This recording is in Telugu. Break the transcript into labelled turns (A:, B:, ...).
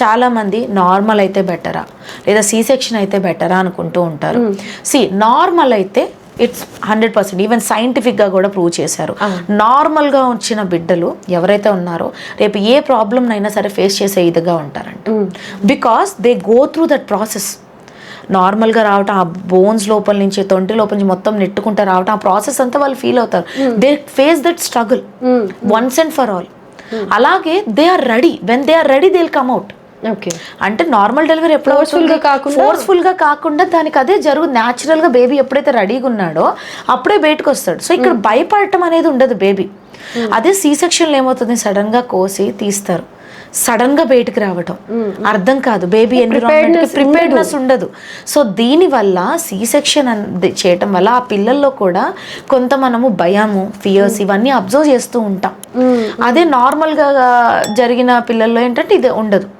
A: చాలామంది నార్మల్ అయితే బెటరా లేదా సి సెక్షన్ అయితే బెటరా అనుకుంటూ ఉంటారు. నార్మల్ అయితే ఇట్స్ 100%, ఈవెన్ సైంటిఫిక్గా కూడా ప్రూవ్ చేశారు. నార్మల్గా వచ్చిన బిడ్డలు ఎవరైతే ఉన్నారో రేపు ఏ ప్రాబ్లమ్నైనా సరే ఫేస్ చేసే ఇదిగా ఉంటారంట. Because they go through that process. నార్మల్గా రావటం, ఆ బోన్స్ లోపల నుంచి, తొంటి లోపల నుంచి మొత్తం నెట్టుకుంటూ రావటం, ఆ ప్రాసెస్ అంతా వాళ్ళు ఫీల్ అవుతారు. They face that struggle once and for all. అలాగే they are ready. When they are ready they will come out. అంటే నార్మల్ డెలివరీ ఎప్పుడు ఫోర్స్ఫుల్గా కాకుండా దానికి అదే జరుగుతుంది. న్యాచురల్గా బేబీ ఎప్పుడైతే రెడీగా ఉన్నాడో అప్పుడే బయటకు వస్తాడు. సో ఇక్కడ భయపడటం అనేది ఉండదు బేబీ. అదే సి సెక్షన్లో ఏమవుతుంది, సడన్గా కోసి తీస్తారు, సడన్గా బయటకు రావటం అర్థం కాదు, బేబీ ఎన్విరాన్మెంట్కి ప్రిపేర్డ్నెస్ ఉండదు. సో దీనివల్ల సి సెక్షన్ చేయటం వల్ల ఆ పిల్లల్లో కూడా కొంత మనము భయము, ఫియర్స్ ఇవన్నీ అబ్జర్వ్ చేస్తూ ఉంటాం. అదే నార్మల్గా జరిగిన పిల్లల్లో ఏంటంటే ఇది ఉండదు.